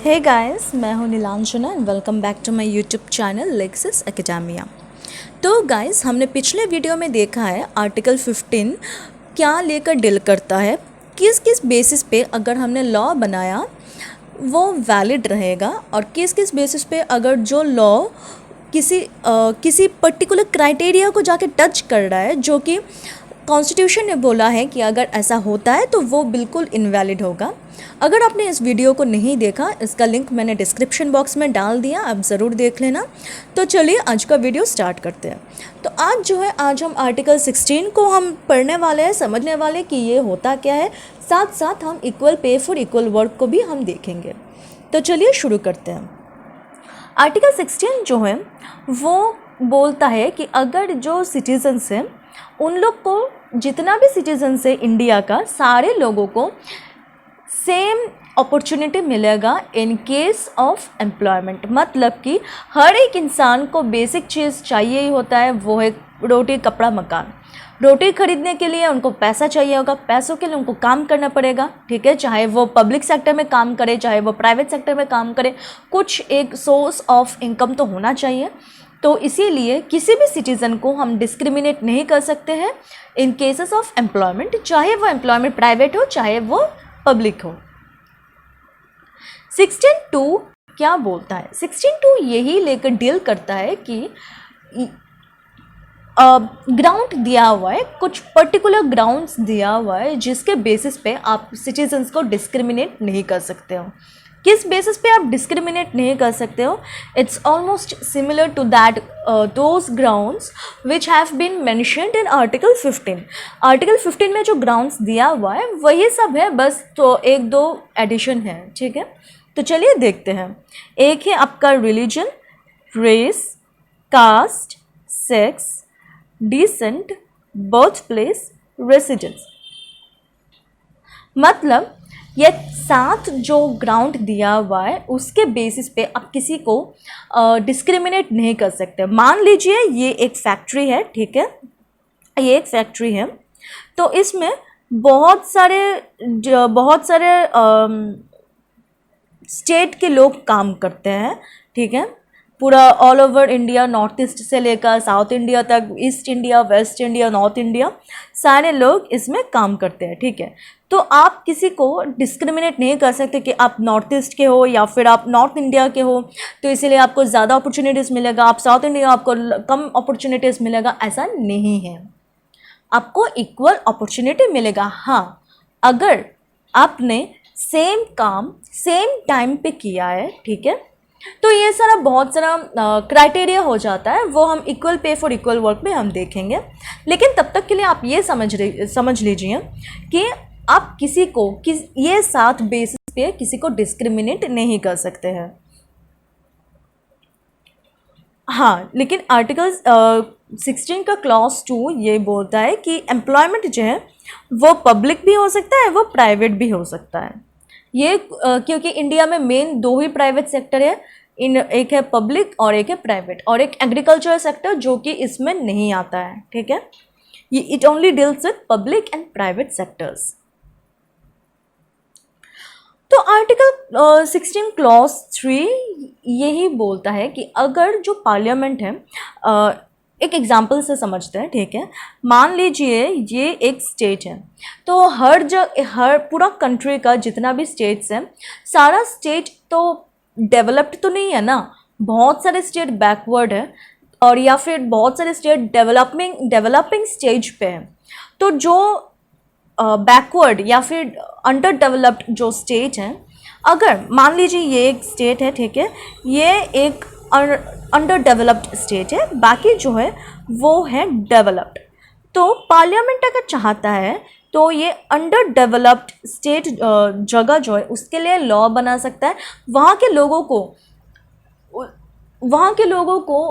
हे guys, मैं हूं Nilanjana and welcome back to my YouTube channel Lexis Academia. तो guys, हमने पिछले वीडियो में देखा है आर्टिकल 15 क्या लेकर डील करता है, किस किस बेसिस पे अगर हमने लॉ बनाया वो वैलिड रहेगा और किस किस बेसिस पे अगर जो लॉ किसी पर्टिकुलर क्राइटेरिया को जाके टच कर रहा है, जो कि कॉन्स्टिट्यूशन ने बोला है कि अगर ऐसा होता है तो वो बिल्कुल इनवैलिड होगा। अगर आपने इस वीडियो को नहीं देखा, इसका लिंक मैंने डिस्क्रिप्शन बॉक्स में डाल दिया, आप ज़रूर देख लेना। तो चलिए आज का वीडियो स्टार्ट करते हैं। तो आज हम आर्टिकल 16 को हम पढ़ने वाले हैं, समझने वाले कि ये होता क्या है। साथ साथ हम equal pay for equal work को भी हम देखेंगे। तो चलिए शुरू करते हैं। आर्टिकल 16 जो है वो बोलता है कि अगर जो सिटीजन्स हैं उन लोग को, जितना भी सिटीजन्स है इंडिया का, सारे लोगों को सेम अपॉर्चुनिटी मिलेगा इन केस ऑफ एम्प्लॉयमेंट। मतलब कि हर एक इंसान को बेसिक चीज़ चाहिए ही होता है, वो है रोटी कपड़ा मकान। रोटी खरीदने के लिए उनको पैसा चाहिए होगा, पैसों के लिए उनको काम करना पड़ेगा, ठीक है। चाहे वो पब्लिक सेक्टर में काम करे, चाहे वो प्राइवेट सेक्टर में काम करे, कुछ एक सोर्स ऑफ इनकम तो होना चाहिए। तो इसीलिए किसी भी सिटीज़न को हम डिस्क्रिमिनेट नहीं कर सकते हैं इन केसेस ऑफ एम्प्लॉयमेंट, चाहे वो एम्प्लॉयमेंट प्राइवेट हो चाहे वो पब्लिक हो। 16(2) क्या बोलता है? 16(2) यही लेकर डील करता है कि ग्राउंड दिया हुआ है, कुछ पर्टिकुलर ग्राउंड्स दिया हुआ है जिसके बेसिस पे आप सिटीजन्स को डिस्क्रिमिनेट नहीं कर सकते हो। किस बेसिस पे आप डिस्क्रिमिनेट नहीं कर सकते हो? It's almost similar to that those grounds which have been mentioned in article 15। Article 15 में जो ग्राउंड्स दिया हुआ है वही सब है, बस तो एक दो एडिशन है, ठीक है। तो चलिए देखते हैं। एक है आपका religion, race, caste, sex, descent, birth place, residence. मतलब ये 7 जो ग्राउंड दिया हुआ है उसके बेसिस पे आप किसी को डिस्क्रिमिनेट नहीं कर सकते। मान लीजिए ये एक फैक्ट्री है, ठीक है, ये एक फैक्ट्री है, तो इसमें बहुत सारे स्टेट के लोग काम करते हैं, ठीक है। पूरा all over India, north east से लेकर साउथ इंडिया तक, east India, waste India, north India, सारे लोग इसमें काम करते हैं, ठीक है। तो आप किसी को डिस्क्रिमिनेट नहीं कर सकते कि आप नॉर्थ ईस्ट के हो या फिर आप नॉर्थ इंडिया के हो तो इसीलिए आपको ज़्यादा अपॉर्चुनिटीज़ मिलेगा, आप साउथ इंडिया आपको कम अपॉर्चुनिटीज़ मिलेगा, ऐसा नहीं है। आपको इक्वल अपॉर्चुनिटी मिलेगा। हाँ, अगर आपने सेम काम सेम टाइम पे किया है, ठीक है, तो ये सारा बहुत सारा क्राइटेरिया हो जाता है, वो हम equal pay for equal work में हम देखेंगे। लेकिन तब तक के लिए आप ये समझ लीजिए कि आप किसी को ये 7 बेसिस पे किसी को डिस्क्रिमिनेट नहीं कर सकते हैं। हाँ, लेकिन आर्टिकल 16 का क्लॉज 2 ये बोलता है कि एम्प्लॉयमेंट जो है वो पब्लिक भी हो सकता है, वो प्राइवेट भी हो सकता है। ये क्योंकि इंडिया में मेन 2 ही प्राइवेट सेक्टर है, एक है पब्लिक और एक है प्राइवेट, और एक एग्रीकल्चर सेक्टर जो कि इसमें नहीं आता है, ठीक है। ये it only deals with public and private sectors. तो आर्टिकल 16 क्लॉज 3 यही बोलता है कि अगर जो पार्लियामेंट है, एक एग्जाम्पल से समझते हैं, ठीक है। मान लीजिए ये एक स्टेट है, तो हर पूरा कंट्री का जितना भी स्टेट्स हैं, सारा स्टेट तो डेवलप्ड तो नहीं है ना, बहुत सारे स्टेट बैकवर्ड है, और या फिर बहुत सारे स्टेट डेवलपिंग स्टेज पे हैं। तो जो बैकवर्ड या फिर अंडर डेवलप्ड जो स्टेट हैं, अगर मान लीजिए ये एक स्टेट है, ठीक है, ये एक अंडर डेवलप्ड स्टेट है, बाकी जो है वो है डेवलप्ड। तो पार्लियामेंट अगर चाहता है तो ये अंडर डेवलप्ड स्टेट जगह जो है उसके लिए लॉ बना सकता है। वहाँ के लोगों को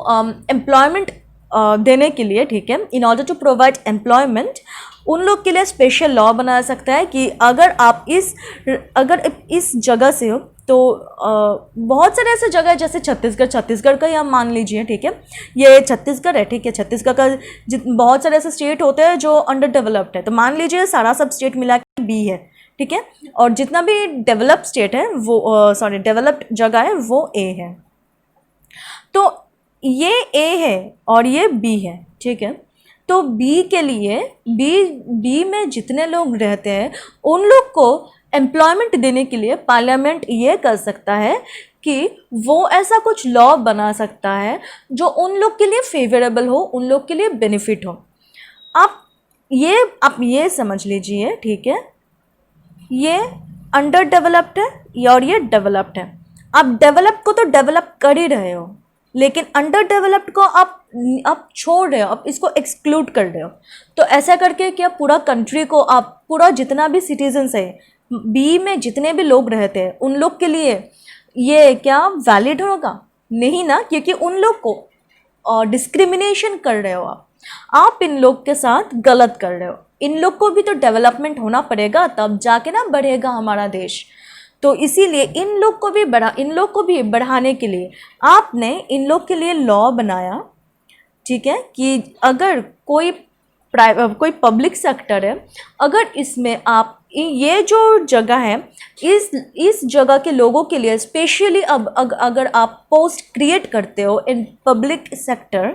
एम्प्लॉयमेंट देने के लिए, ठीक है, in order to provide employment, उन लोग के लिए स्पेशल लॉ बना सकता है कि अगर इस जगह से हो तो बहुत सारे ऐसे जगह है, जैसे छत्तीसगढ़ का ही आप मान लीजिए, ठीक है, ये छत्तीसगढ़ है, ठीक है। छत्तीसगढ़ का बहुत सारे ऐसे स्टेट होते हैं जो अंडर डेवलप्ड है, तो मान लीजिए सारा सब स्टेट मिला के B है, ठीक है। और जितना भी डेवलप्ड स्टेट है वो डेवलप्ड जगह है वो ए है। तो ये ए है और ये बी है, ठीक है। तो बी के लिए बी में जितने लोग रहते हैं उन लोग को एम्प्लॉयमेंट देने के लिए पार्लियामेंट ये कर सकता है कि वो ऐसा कुछ लॉ बना सकता है जो उन लोग के लिए फेवरेबल हो, उन लोग के लिए बेनिफिट हो। आप ये समझ लीजिए, ठीक है, ये अंडर डेवलप्ड है और ये डेवलप्ड है। आप डेवलप्ड को तो डेवलप कर ही रहे हो, लेकिन अंडर डेवलप्ड को आप छोड़ रहे हो, आप इसको एक्सक्लूड कर रहे हो। तो ऐसा करके क्या पूरा कंट्री को, आप पूरा जितना भी सिटीजन्स है, बी में जितने भी लोग रहते हैं उन लोग के लिए ये क्या वैलिड होगा? नहीं ना, क्योंकि उन लोग को डिस्क्रिमिनेशन कर रहे हो आप इन लोग के साथ गलत कर रहे हो। इन लोग को भी तो डेवलपमेंट होना पड़ेगा, तब जाके ना बढ़ेगा हमारा देश। तो इसीलिए इन लोग को भी बढ़ाने के लिए आपने इन लोग के लिए लॉ बनाया, ठीक है, कि अगर कोई पब्लिक सेक्टर है, अगर इसमें आप ये जो जगह है इस जगह के लोगों के लिए स्पेशली अगर आप पोस्ट क्रिएट करते हो इन पब्लिक सेक्टर,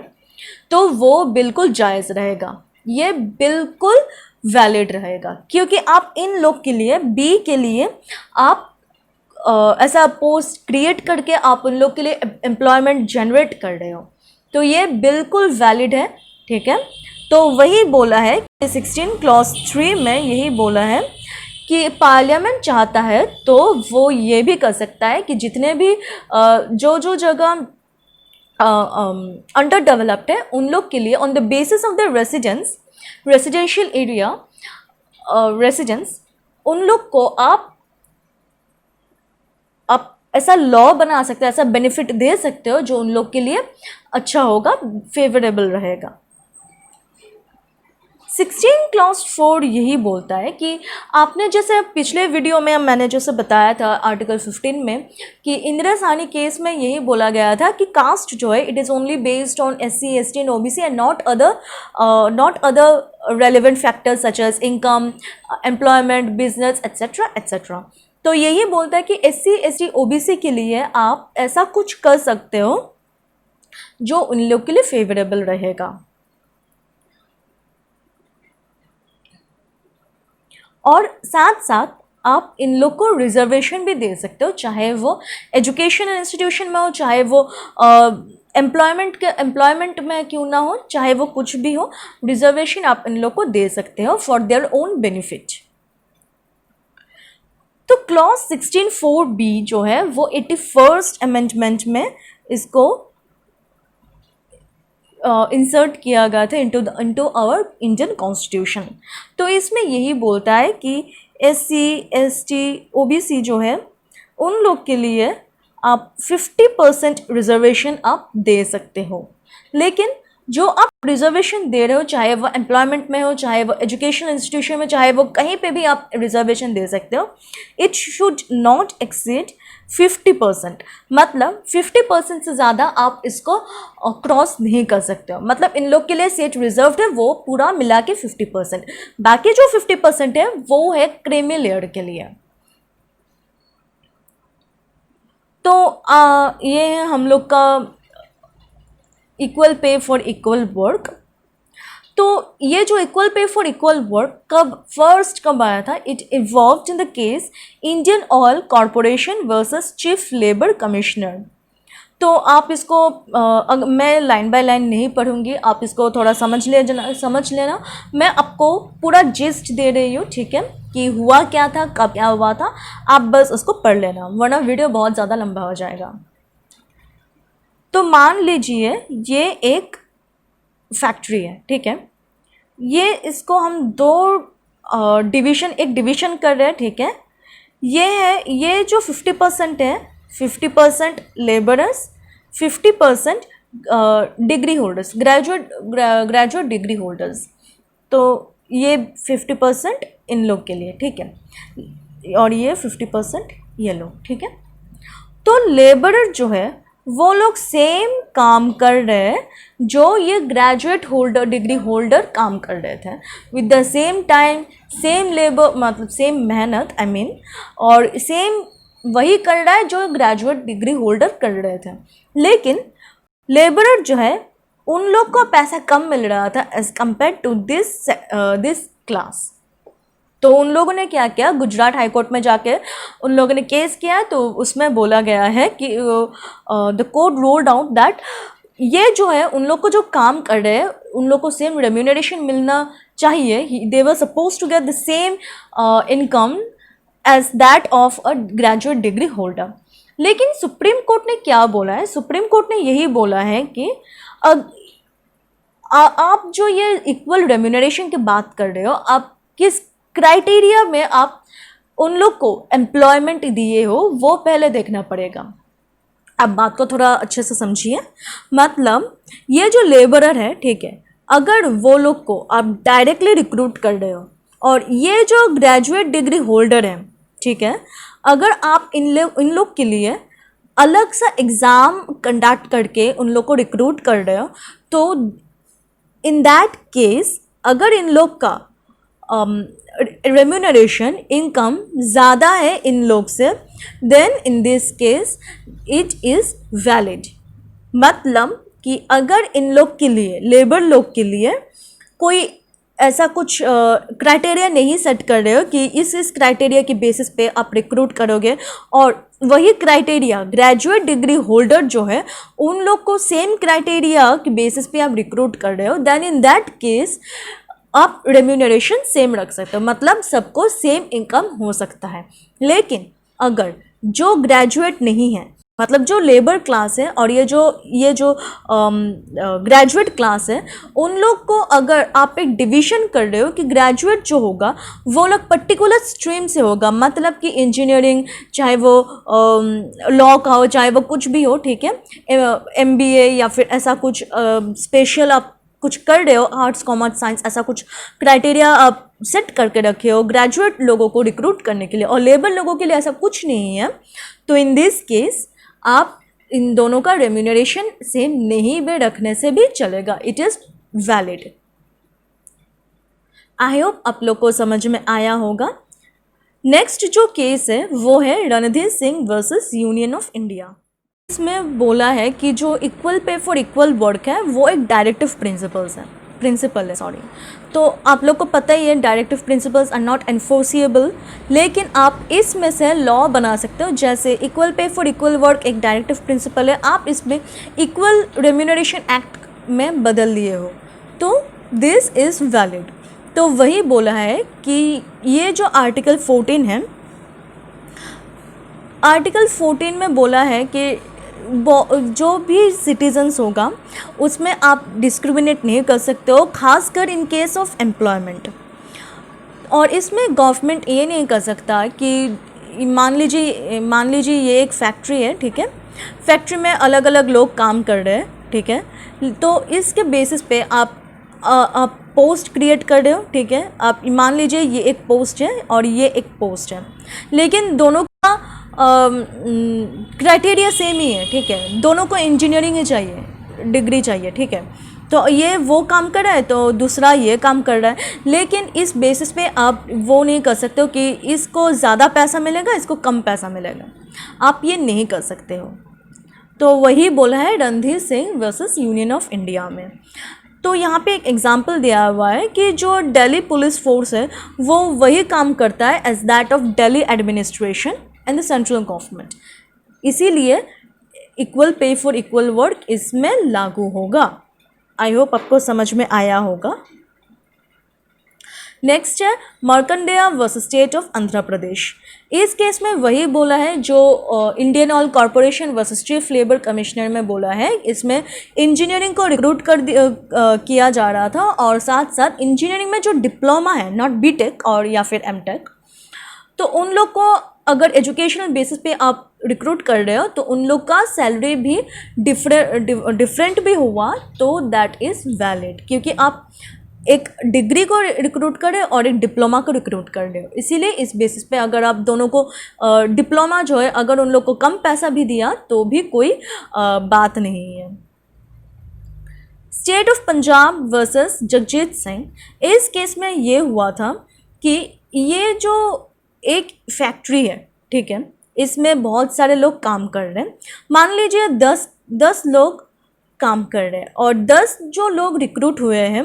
तो वो बिल्कुल जायज़ रहेगा, ये बिल्कुल वैलिड रहेगा, क्योंकि आप इन लोग के लिए, बी के लिए आप ऐसा पोस्ट क्रिएट करके आप उन लोग के लिए एम्प्लॉयमेंट जनरेट कर रहे हो। तो ये बिल्कुल वैलिड है, ठीक है। तो वही बोला है कि 16 क्लॉज 3 में यही बोला है कि पार्लियामेंट चाहता है तो वो ये भी कर सकता है कि जितने भी जो जगह अंडर डेवलप्ड है उन लोग के लिए on the basis of the residential area residence, उन लोग को आप ऐसा लॉ बना सकते हो, ऐसा बेनिफिट दे सकते हो जो उन लोग के लिए अच्छा होगा, फेवरेबल रहेगा। 16 क्लॉज 4 यही बोलता है कि आपने जैसे पिछले वीडियो में मैंने जैसे बताया था आर्टिकल 15 में कि इंदिरा साहनी केस में यही बोला गया था कि कास्ट जो है it is only based on SC, ST and OBC and not other relevant factors such as income, employment, business etcetera etcetera. तो यही बोलता है कि SC, ST, OBC के लिए आप ऐसा कुछ कर सकते हो जो उन लोग के लिए फेवरेबल रहेगा। और साथ साथ आप इन लोग को रिजर्वेशन भी दे सकते हो, चाहे वो एजुकेशन इंस्टीट्यूशन में हो, चाहे वो एम्प्लॉयमेंट में क्यों ना हो, चाहे वो कुछ भी हो, रिजर्वेशन आप इन लोग को दे सकते हो फॉर देयर ओन बेनिफिट। तो क्लॉज 16(4)(b जो है वो 81st अमेंडमेंट में इसको इंसर्ट किया गया था इनटू आवर इंडियन कॉन्स्टिट्यूशन। तो इसमें यही बोलता है कि SC, ST, OBC जो है उन लोग के लिए आप 50% रिजर्वेशन आप दे सकते हो, लेकिन जो आप रिजर्वेशन दे रहे हो, चाहे वो एम्प्लॉयमेंट में हो, चाहे वो एजुकेशन इंस्टीट्यूशन में, चाहे वो कहीं पे भी आप रिजर्वेशन दे सकते हो, इट शुड नॉट एक्सीड 50%। मतलब 50% से ज़्यादा आप इसको क्रॉस नहीं कर सकते हो। मतलब इन लोग के लिए सीट रिजर्व्ड है वो पूरा मिला के 50%, बाकी जो 50% है वो है क्रीमी लेयर के लिए। तो ये है हम लोग का equal pay for equal work. तो ये जो equal pay for equal work कब आया था? It evolved in the case Indian oil corporation versus chief labour commissioner. तो आप इसको मैं लाइन बाय लाइन नहीं पढ़ूंगी, आप इसको थोड़ा समझ लेना। मैं आपको पूरा जिस्ट दे रही हूँ, ठीक है, कि हुआ क्या था, कब क्या हुआ था, आप बस उसको पढ़ लेना, वरना वीडियो बहुत ज़्यादा लंबा हो जाएगा। तो मान लीजिए ये एक फैक्ट्री है, ठीक है, ये इसको हम एक डिवीज़न कर रहे हैं, ठीक है। ये जो 50% है, 50% labourers, 50% degree holders, graduate degree holders. तो ये 50% इन लोग के लिए, ठीक है, और ये 50% ये लोग, ठीक है। तो लेबरर जो है वो लोग सेम काम कर रहे हैं जो ये ग्रेजुएट होल्डर डिग्री होल्डर काम कर रहे थे, with the same time, same labour, मतलब सेम मेहनत, आई मीन, और सेम वही कर रहा है जो ग्रेजुएट डिग्री होल्डर कर रहे थे। लेकिन लेबरर जो है उन लोग को पैसा कम मिल रहा था as compare to this class. तो उन लोगों ने क्या किया, गुजरात हाई कोर्ट में जाके उन लोगों ने केस किया। तो उसमें बोला गया है कि the court ruled out that ये जो है उन लोग को जो काम कर रहे हैं उन लोग को सेम रेम्यूनरेशन मिलना चाहिए। They were supposed to get the same income as that of a graduate degree holder. लेकिन सुप्रीम कोर्ट ने क्या बोला है, सुप्रीम कोर्ट ने यही बोला है कि आप जो ये इक्वल रेम्यूनरेशन की बात कर रहे हो, आप किस क्राइटेरिया में आप उन लोग को एम्प्लॉयमेंट दिए हो वो पहले देखना पड़ेगा। अब बात को थोड़ा अच्छे से समझिए। मतलब ये जो लेबरर है, ठीक है, अगर वो लोग को आप डायरेक्टली रिक्रूट कर रहे हो और ये जो ग्रेजुएट डिग्री होल्डर है, ठीक है, अगर आप इन लोग के लिए अलग सा एग्ज़ाम कंडक्ट करके उन लोग को रिक्रूट कर रहे हो, तो इन दैट केस अगर इन लोग का रेम्यूनरेशन इनकम ज़्यादा है इन लोग से, then in this case it is valid. मतलब कि अगर इन लोग के लिए, लेबर लोग के लिए कोई ऐसा कुछ क्राइटेरिया नहीं सेट कर रहे हो कि इस क्राइटेरिया की बेसिस पे आप रिक्रूट करोगे, और वही क्राइटेरिया ग्रेजुएट डिग्री होल्डर जो है उन लोग को सेम क्राइटेरिया की बेसिस पे आप रिक्रूट कर रहे हो, देन इन दैट केस आप रेम्यूनरेशन सेम रख सकते हो, मतलब सबको सेम इनकम हो सकता है। लेकिन अगर जो ग्रेजुएट नहीं है, मतलब जो लेबर क्लास है और ये जो ग्रेजुएट क्लास है, उन लोग को अगर आप एक डिवीज़न कर रहे हो कि ग्रेजुएट जो होगा वो लोग पर्टिकुलर स्ट्रीम से होगा, मतलब कि इंजीनियरिंग, चाहे वो लॉ का हो, चाहे वो कुछ भी हो, ठीक है, MBA या फिर ऐसा कुछ स्पेशल आप कुछ कर रहे हो, आर्ट्स कॉमर्स साइंस, ऐसा कुछ क्राइटेरिया आप सेट करके रखे हो ग्रेजुएट लोगों को रिक्रूट करने के लिए, और लेबर लोगों के लिए ऐसा कुछ नहीं है, तो इन दिस केस आप इन दोनों का रेम्यूनरेशन सेम नहीं भी रखने से भी चलेगा, it is valid. I hope आप लोग को समझ में आया होगा। नेक्स्ट जो केस है वो है Randhir Singh versus union of India. इसमें बोला है कि जो equal pay for equal work है वो एक डायरेक्टिव प्रिंसिपल है, सॉरी। तो आप लोग को पता ही है directive principles are not enforceable, लेकिन आप इसमें से लॉ बना सकते हो। जैसे equal pay for equal work एक डायरेक्टिव प्रिंसिपल है, आप इसमें इक्वल रेम्यूनरेशन एक्ट में बदल दिए हो, तो दिस इज़ वैलिड। तो वही बोला है कि ये जो आर्टिकल 14 है, आर्टिकल 14 में बोला है कि जो भी सिटीजन्स होगा उसमें आप डिस्क्रिमिनेट नहीं कर सकते हो, खासकर इन केस ऑफ एम्प्लॉयमेंट। और इसमें गवर्नमेंट ये नहीं कर सकता कि मान लीजिए ये एक फैक्ट्री है, ठीक है, फैक्ट्री में अलग अलग लोग काम कर रहे हैं, ठीक है, तो इसके बेसिस पे आप पोस्ट क्रिएट कर रहे हो, ठीक है, आप मान लीजिए ये एक पोस्ट है और ये एक पोस्ट है, लेकिन दोनों का क्राइटेरिया सेम ही है, ठीक है, दोनों को इंजीनियरिंग ही चाहिए, डिग्री चाहिए, ठीक है, तो ये वो काम कर रहा है तो दूसरा ये काम कर रहा है, लेकिन इस बेसिस पे आप वो नहीं कर सकते हो कि इसको ज़्यादा पैसा मिलेगा, इसको कम पैसा मिलेगा, आप ये नहीं कर सकते हो। तो वही बोला है Randhir Singh versus union of India में। तो यहाँ पे एक एग्जांपल दिया हुआ है कि जो दिल्ली पुलिस फोर्स है वो वही काम करता है as that of Delhi administration and the central government, इसीलिए equal pay for equal work इसमें लागू होगा। आई होप आपको समझ में आया होगा। नेक्स्ट है Markandeya versus state of Andhra Pradesh. इस केस में वही बोला है जो Indian oil corporation versus chief labour commissioner में बोला है। इसमें इंजीनियरिंग को रिक्रूट किया जा रहा था और साथ साथ इंजीनियरिंग में जो डिप्लोमा है, नॉट बीटेक और या फिर एमटेक, तो उन लोग को अगर एजुकेशनल बेसिस पे आप रिक्रूट कर रहे हो तो उन लोग का सैलरी भी डिफरेंट भी हुआ, तो दैट इज़ वैलिड, क्योंकि आप एक डिग्री को रिक्रूट कर रहे हो और एक डिप्लोमा को रिक्रूट कर रहे हो। इसीलिए इस बेसिस पे अगर आप दोनों को डिप्लोमा जो है अगर उन लोग को कम पैसा भी दिया तो भी कोई बात नहीं है। State of Punjab versus Jagjit Singh, इस केस में ये हुआ था कि ये जो एक फैक्ट्री है, ठीक है, इसमें बहुत सारे लोग काम कर रहे हैं। मान लीजिए 10 लोग काम कर रहे हैं और 10 जो लोग रिक्रूट हुए हैं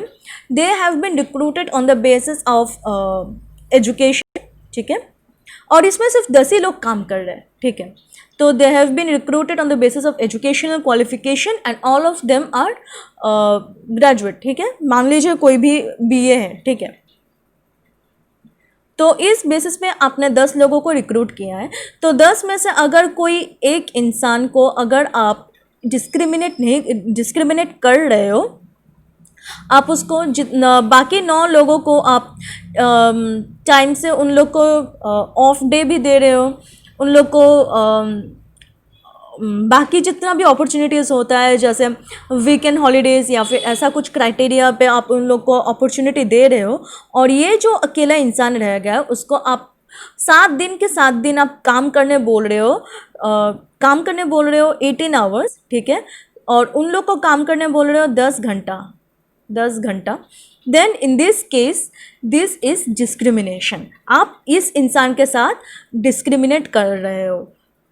they have been recruited on the basis of education, ठीक है, और इसमें सिर्फ 10 ही लोग काम कर रहे हैं, ठीक है। तो they have been recruited on the basis of educational qualification and all of them are graduate, ठीक है। मान लीजिए कोई भी बीए है, ठीक है, तो इस बेसिस पे आपने 10 लोगों को रिक्रूट किया है। तो 10 में से अगर कोई एक इंसान को अगर आप डिस्क्रिमिनेट कर रहे हो, आप उसको जितना बाकी 9 लोगों को आप टाइम से उन लोग को ऑफ डे भी दे रहे हो, उन लोग को बाकी जितना भी अपॉर्चुनिटीज़ होता है जैसे वीकेंड हॉलीडेज़ या फिर ऐसा कुछ क्राइटेरिया पे आप उन लोग को अपॉर्चुनिटी दे रहे हो, और ये जो अकेला इंसान रह गया उसको आप 7 दिन के 7 दिन आप काम करने बोल रहे हो, 18 आवर्स, ठीक है, और उन लोग को काम करने बोल रहे हो 10 घंटा। Then in this case this is discrimination. आप इस इंसान के साथ डिस्क्रिमिनेट कर रहे हो।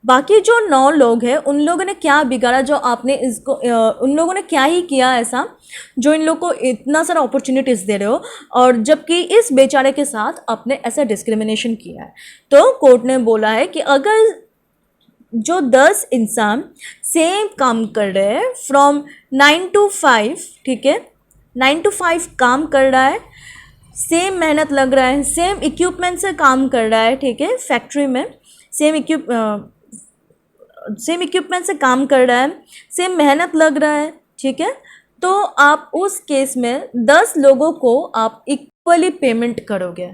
बाकी जो 9 लोग हैं उन लोगों ने क्या बिगाड़ा जो आपने इसको उन लोगों ने क्या ही किया ऐसा जो इन लोग को इतना सारा अपॉर्चुनिटीज़ दे रहे हो, और जबकि इस बेचारे के साथ आपने ऐसा डिस्क्रिमिनेशन किया है। तो कोर्ट ने बोला है कि अगर जो 10 इंसान सेम काम कर रहे हैं फ्रॉम 9 to 5, ठीक है, 9 to 5 काम कर रहा है, सेम मेहनत लग रहा है, सेम इक्विपमेंट से काम कर रहा है, ठीक है, फैक्ट्री में सेम इक्विपमेंट से काम कर रहा है, सेम मेहनत लग रहा है, ठीक है, तो आप उस केस में 10 लोगों को आप इक्वली पेमेंट करोगे।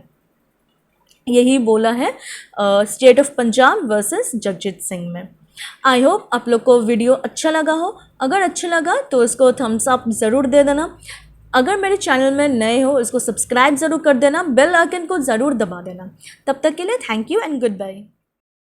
यही बोला है state of Punjab versus Jagjit Singh में। आई होप आप लोग को वीडियो अच्छा लगा हो। अगर अच्छा लगा तो इसको थम्स अप ज़रूर दे देना। अगर मेरे चैनल में नए हो इसको सब्सक्राइब ज़रूर कर देना, बेल आइकन को ज़रूर दबा देना। तब तक के लिए thank you and good bye.